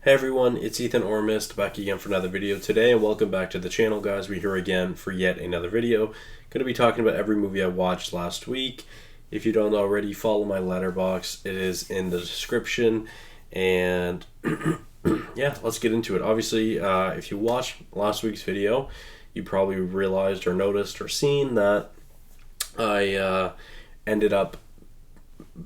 Hey everyone, it's Ethan or Miist back again for another video today, and welcome back to the channel, guys. We're here again for yet another video. Going to be talking about every movie I watched last week. If you don't already, follow my letterbox. It is in the description, and yeah, let's get into it. Obviously, if you watched last week's video, you probably realized or noticed or seen that I ended up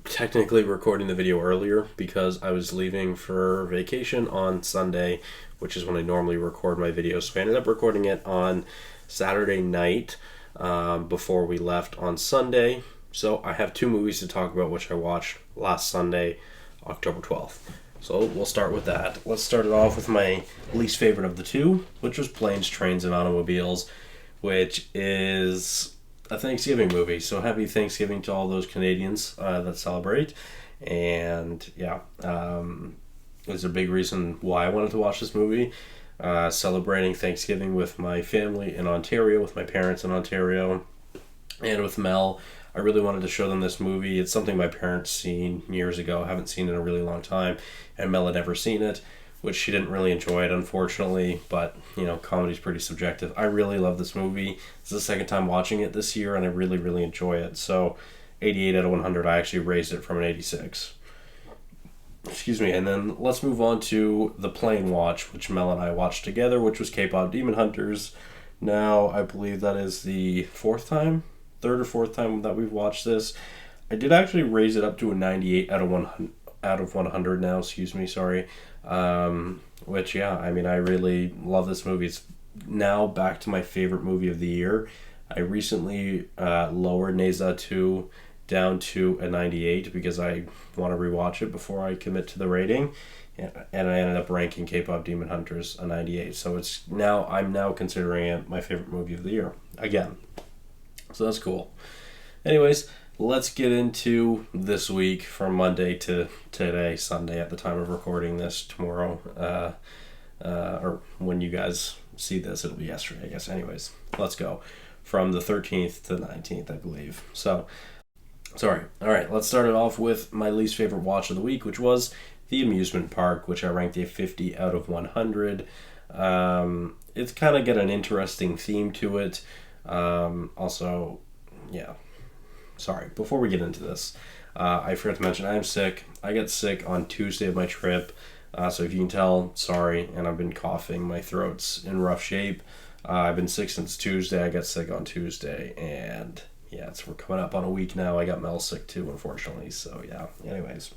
technically recording the video earlier because I was leaving for vacation on Sunday, which is when I normally record my videos. So I ended up recording it on Saturday night before we left on Sunday. So I have two movies to talk about, which I watched last Sunday, October 12th. So we'll start with that. Let's start it off with my least favorite of the two, which was Planes, Trains, and Automobiles, which is a Thanksgiving movie. So happy Thanksgiving to all those Canadians that celebrate. And yeah, there's a big reason why I wanted to watch this movie. Celebrating Thanksgiving with my family in Ontario, with my parents in Ontario, and with Mel. I really wanted to show them this movie. It's something my parents seen years ago. I haven't seen it in a really long time, and Mel had never seen it, which she didn't really enjoy it, unfortunately, but, you know, comedy's pretty subjective. I really love this movie. It's the second time watching it this year, and I really, really enjoy it. So, 88 out of 100, I actually raised it from an 86. Excuse me, and then let's move on to The Plane Watch, which Mel and I watched together, which was K-Pop Demon Hunters. Now, I believe that is the third or fourth time that we've watched this. I did actually raise it up to a 98 out of 100 now, which, yeah, I mean, I really love this movie. It's now back to my favorite movie of the year. I recently lowered Neza 2 down to a 98 because I want to rewatch it before I commit to the rating, and I ended up ranking K-Pop Demon Hunters a 98. So I'm now considering it my favorite movie of the year again. So that's cool. Anyways, let's get into this week from Monday to today, Sunday, at the time of recording this. Tomorrow, or when you guys see this, it'll be yesterday, I guess. Anyways, let's go. From the 13th to the 19th, I believe. So, sorry. All right, let's start it off with my least favorite watch of the week, which was The Amusement Park, which I ranked a 50 out of 100. It's kind of got an interesting theme to it. Also, yeah. Sorry, before we get into this, I forgot to mention I am sick. I got sick on Tuesday of my trip, so if you can tell, sorry, and I've been coughing. My throat's in rough shape. I've been sick since Tuesday. I got sick on Tuesday, and yeah, we're coming up on a week now. I got Mel sick too, unfortunately, so yeah. Anyways,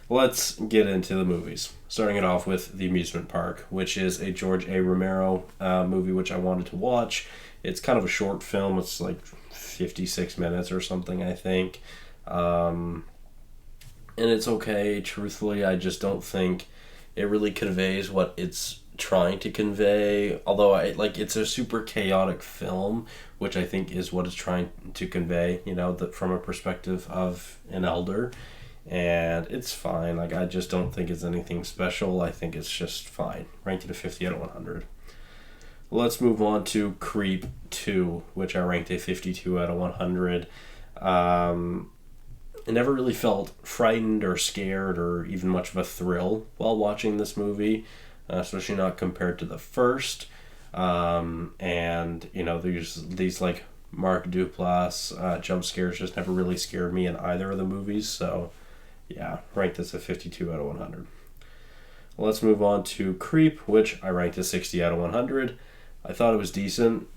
let's get into the movies. Starting it off with The Amusement Park, which is a George A. Romero movie, which I wanted to watch. It's kind of a short film. It's like 56 minutes or something, I think. And it's okay. Truthfully, I just don't think it really conveys what it's trying to convey. Although it's a super chaotic film, which I think is what it's trying to convey, you know, from a perspective of an elder. And it's fine. I just don't think it's anything special. I think it's just fine. Ranked it a 50 out of 100. Let's move on to Creep 2, which I ranked a 52 out of 100. I never really felt frightened or scared or even much of a thrill while watching this movie, especially not compared to the first. And, you know, these like Mark Duplass jump scares just never really scared me in either of the movies. So, yeah, ranked this a 52 out of 100. Let's move on to Creep, which I ranked a 60 out of 100. I thought it was decent.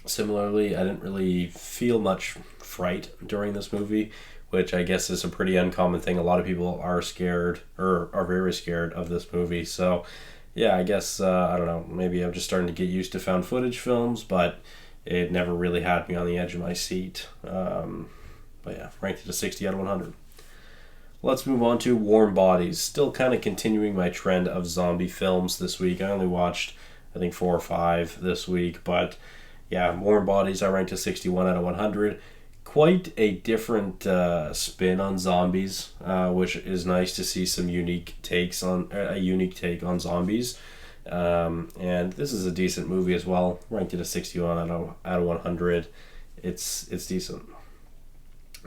Similarly, I didn't really feel much fright during this movie, which I guess is a pretty uncommon thing. A lot of people are scared or are very scared of this movie. So, yeah, I guess, I don't know, maybe I'm just starting to get used to found footage films, but it never really had me on the edge of my seat. But yeah, ranked it a 60 out of 100. Let's move on to Warm Bodies. Still kind of continuing my trend of zombie films this week. I only watched, I think, 4 or 5 this week, but yeah, Warm Bodies I ranked a 61 out of 100. Quite a different spin on zombies, which is nice to see some unique take on zombies. And this is a decent movie as well. Ranked it a 61 out of 100. It's decent.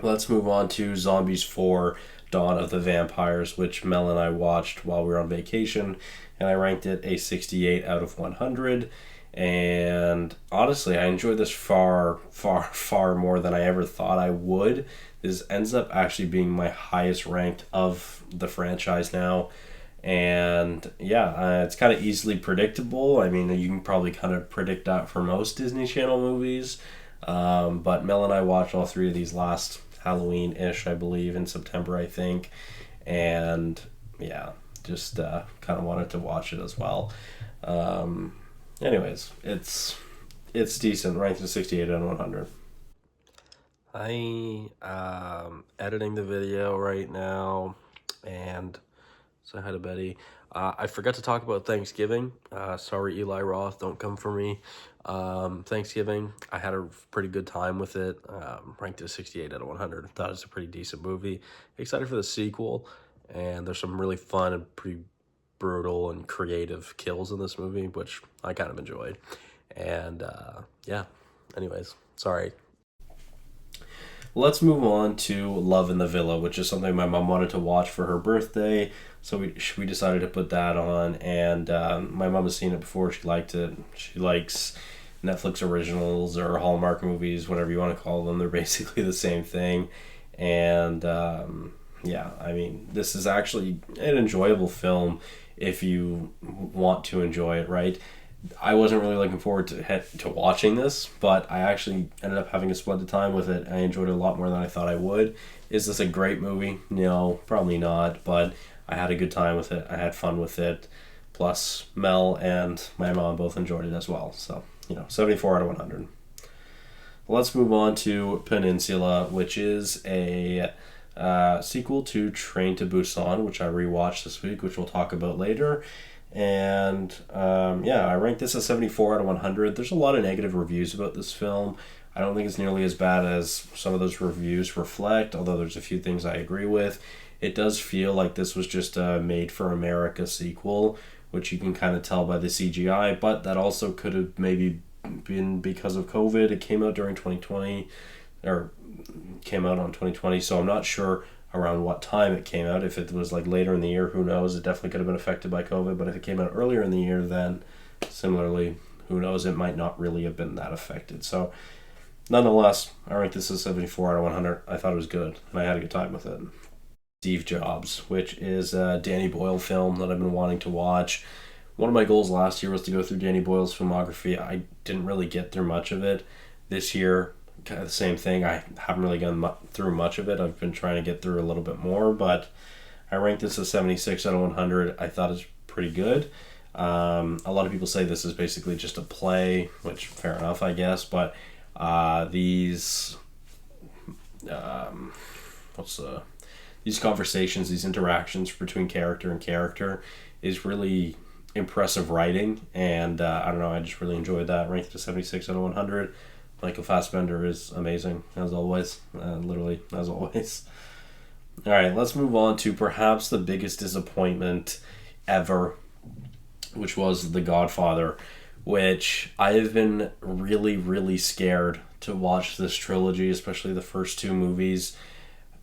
Let's move on to Zombies 4, Dawn of the Vampires, which Mel and I watched while we were on vacation, and I ranked it a 68 out of 100. And honestly, I enjoyed this far, far, far more than I ever thought I would. This ends up actually being my highest ranked of the franchise now. And yeah, it's kind of easily predictable. I mean, you can probably kind of predict that for most Disney Channel movies. But Mel and I watched all three of these last Halloween-ish, I believe, in September, I think. And yeah, just kind of wanted to watch it as well. Anyways, it's decent, ranked at 68 out of 100. I editing the video right now, and say hi to Betty. I forgot to talk about Thanksgiving. Sorry, Eli Roth, don't come for me. Thanksgiving, I had a pretty good time with it. Ranked at 68 out of 100. Thought it was a pretty decent movie. Excited for the sequel, and there's some really fun and pretty brutal and creative kills in this movie, which I kind of enjoyed. And yeah, anyways, sorry. Let's move on to Love in the Villa, which is something my mom wanted to watch for her birthday. So we decided to put that on, and my mom has seen it before. She liked it. She likes Netflix originals or Hallmark movies, whatever you want to call them. They're basically the same thing. And yeah, I mean, this is actually an enjoyable film if you want to enjoy it, right? I wasn't really looking forward to watching this, but I actually ended up having a splendid time with it. I enjoyed it a lot more than I thought I would. Is this a great movie? No, probably not, but I had a good time with it. I had fun with it. Plus, Mel and my mom both enjoyed it as well. So, 74 out of 100. Let's move on to Peninsula, which is a sequel to Train to Busan, which I rewatched this week, which we'll talk about later. And yeah, I ranked this as 74 out of 100. There's a lot of negative reviews about this film. I don't think it's nearly as bad as some of those reviews reflect, although there's a few things I agree with. It does feel like this was just a made for America sequel, which you can kind of tell by the CGI, but that also could have maybe been because of COVID. It came out during 2020, or came out on 2020, so I'm not sure around what time it came out. If it was like later in the year, who knows? It definitely could have been affected by COVID, but if it came out earlier in the year, then similarly, who knows? It might not really have been that affected. So nonetheless, I ranked this as 74 out of 100. I thought it was good, and I had a good time with it. Steve Jobs, which is a Danny Boyle film that I've been wanting to watch. One of my goals last year was to go through Danny Boyle's filmography. I didn't really get through much of it. This year, kind of the same thing. I haven't really gone through much of it. I've been trying to get through a little bit more, but I ranked this as 76 out of 100. I thought it's pretty good. A lot of people say this is basically just a play, which fair enough, I guess, but these conversations, these interactions between character and character is really impressive writing, and I don't know, I just really enjoyed that. Ranked to 76 out of 100. Michael Fassbender is amazing, as always. Literally, as always. Alright, let's move on to perhaps the biggest disappointment ever, which was The Godfather, which I have been really, really scared to watch this trilogy, especially the first two movies,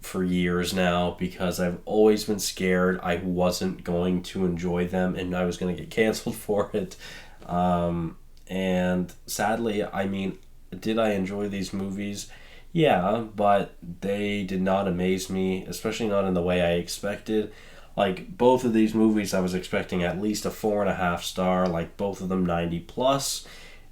for years now, because I've always been scared I wasn't going to enjoy them and I was going to get canceled for it. And sadly, I mean, did I enjoy these movies? Yeah, but they did not amaze me, especially not in the way I expected. Like, both of these movies I was expecting at least a 4.5 star, like both of them 90 plus,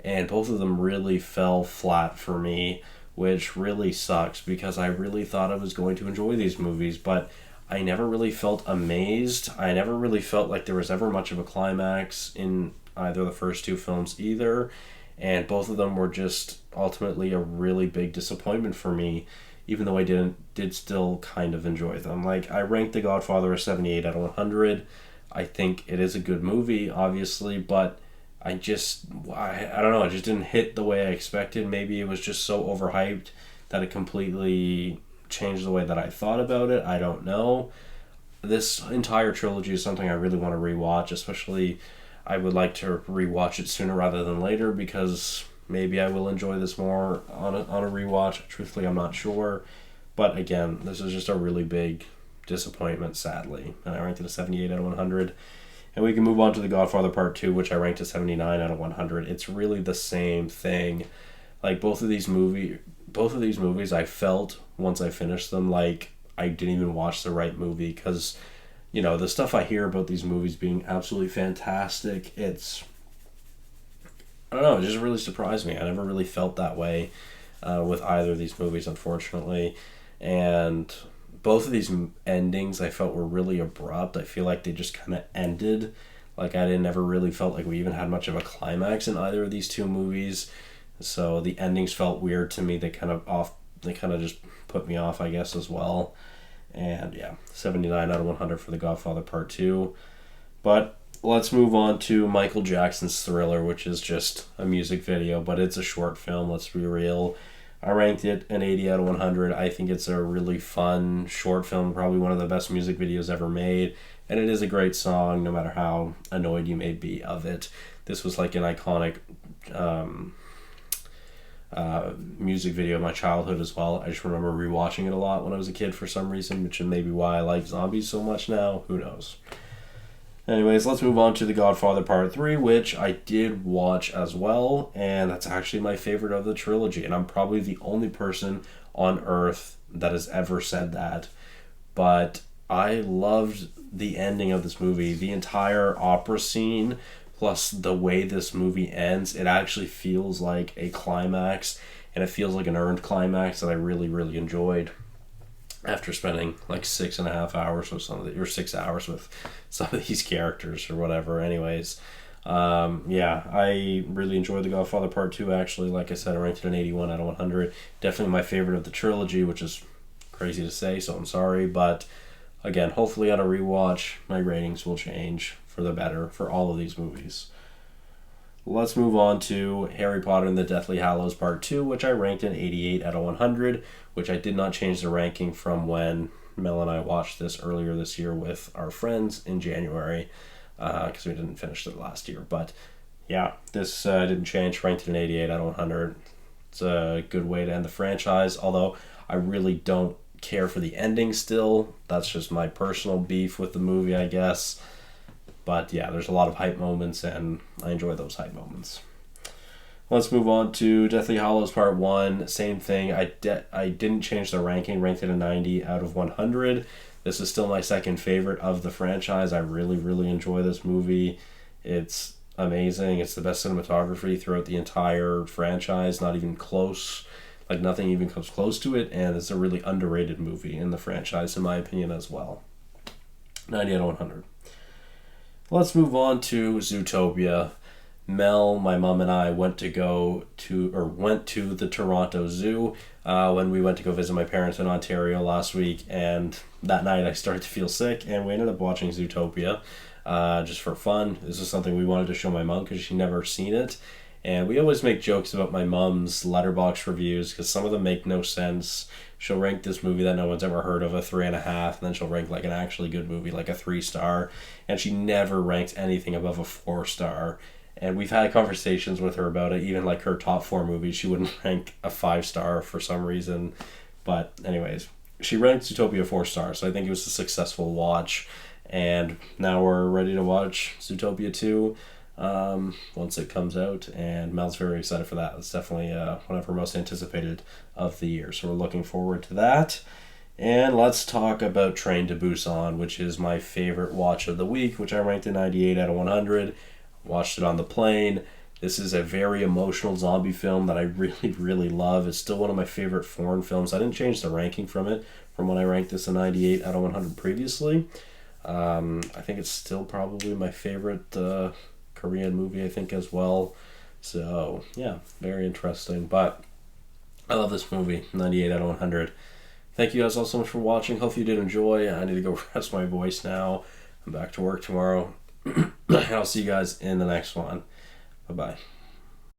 and both of them really fell flat for me, which really sucks because I really thought I was going to enjoy these movies, but I never really felt amazed. I never really felt like there was ever much of a climax in either of the first two films either, and both of them were just ultimately a really big disappointment for me, even though I did still kind of enjoy them. Like, I ranked The Godfather as 78 out of 100. I think it is a good movie, obviously, but I don't know, it just didn't hit the way I expected. Maybe it was just so overhyped that it completely changed the way that I thought about it. I don't know. This entire trilogy is something I really want to rewatch, especially I would like to rewatch it sooner rather than later, because maybe I will enjoy this more on a rewatch. Truthfully, I'm not sure. But again, this is just a really big disappointment, sadly. And I ranked it a 78 out of 100. And we can move on to The Godfather Part 2, which I ranked a 79 out of 100. It's really the same thing. Like, both of these movies, I felt, once I finished them, like I didn't even watch the right movie, because, the stuff I hear about these movies being absolutely fantastic, I don't know, it just really surprised me. I never really felt that way with either of these movies, unfortunately. And both of these endings I felt were really abrupt. I feel like they just kind of ended. Like, I never really felt like we even had much of a climax in either of these two movies. So the endings felt weird to me. They kind of just put me off, I guess, as well. And yeah, 79 out of 100 for The Godfather Part 2. But let's move on to Michael Jackson's Thriller, which is just a music video, but it's a short film, let's be real. I ranked it an 80 out of 100. I think it's a really fun short film, probably one of the best music videos ever made, and it is a great song, no matter how annoyed you may be of it. This was like an iconic music video of my childhood as well. I just remember rewatching it a lot when I was a kid for some reason, which is maybe why I like zombies so much now. Who knows? Anyways, let's move on to The Godfather Part 3, which I did watch as well, and that's actually my favorite of the trilogy, and I'm probably the only person on earth that has ever said that. But I loved the ending of this movie. The entire opera scene, plus the way this movie ends, it actually feels like a climax, and it feels like an earned climax that I really, really enjoyed. After spending like 6.5 hours with or 6 hours with some of these characters or whatever. Anyways, I really enjoyed The Godfather Part 2, actually. Like I said, I ranked it an 81 out of 100. Definitely my favorite of the trilogy, which is crazy to say, so I'm sorry. But again, hopefully on a rewatch, my ratings will change for the better for all of these movies. Let's move on to Harry Potter and the Deathly Hallows Part 2, which I ranked an 88 out of 100, which I did not change the ranking from when Mel and I watched this earlier this year with our friends in January, because we didn't finish it last year. But yeah, this didn't change, ranked an 88 out of 100. It's a good way to end the franchise, although I really don't care for the ending still. That's just my personal beef with the movie, I guess. But yeah, there's a lot of hype moments, and I enjoy those hype moments. Let's move on to Deathly Hallows Part 1. Same thing. I didn't change the ranking. Ranked it a 90 out of 100. This is still my second favorite of the franchise. I really, really enjoy this movie. It's amazing. It's the best cinematography throughout the entire franchise. Not even close. Like, nothing even comes close to it. And it's a really underrated movie in the franchise, in my opinion, as well. 90 out of 100. Let's move on to Zootopia. Mel, my mom, and I went to the Toronto Zoo when we went to go visit my parents in Ontario last week, and that night I started to feel sick, and we ended up watching Zootopia just for fun. This is something we wanted to show my mom because she'd never seen it, and we always make jokes about my mom's Letterboxd reviews because some of them make no sense. She'll rank this movie that no one's ever heard of a 3.5, and then she'll rank like an actually good movie like a 3-star, and she never ranks anything above a 4-star. And we've had conversations with her about it. Even like her top 4 movies, she wouldn't rank a 5-star for some reason. But anyways, she ranked Zootopia 4 stars, so I think it was a successful watch. And now we're ready to watch Zootopia 2 once it comes out, and Mel's very excited for that. It's definitely one of her most anticipated of the year, so we're looking forward to that. And let's talk about Train to Busan, which is my favorite watch of the week, which I ranked a 98 out of 100. Watched it on the plane. This is a very emotional zombie film that I really, really love. It's still one of my favorite foreign films. I didn't change the ranking from it from when I ranked this a 98 out of 100 previously. I think it's still probably my favorite Korean movie, I think, as well. So, yeah, very interesting. But I love this movie, 98 out of 100. Thank you guys all so much for watching. Hope you did enjoy. I need to go rest my voice now. I'm back to work tomorrow. I'll see you guys in the next one. Bye-bye.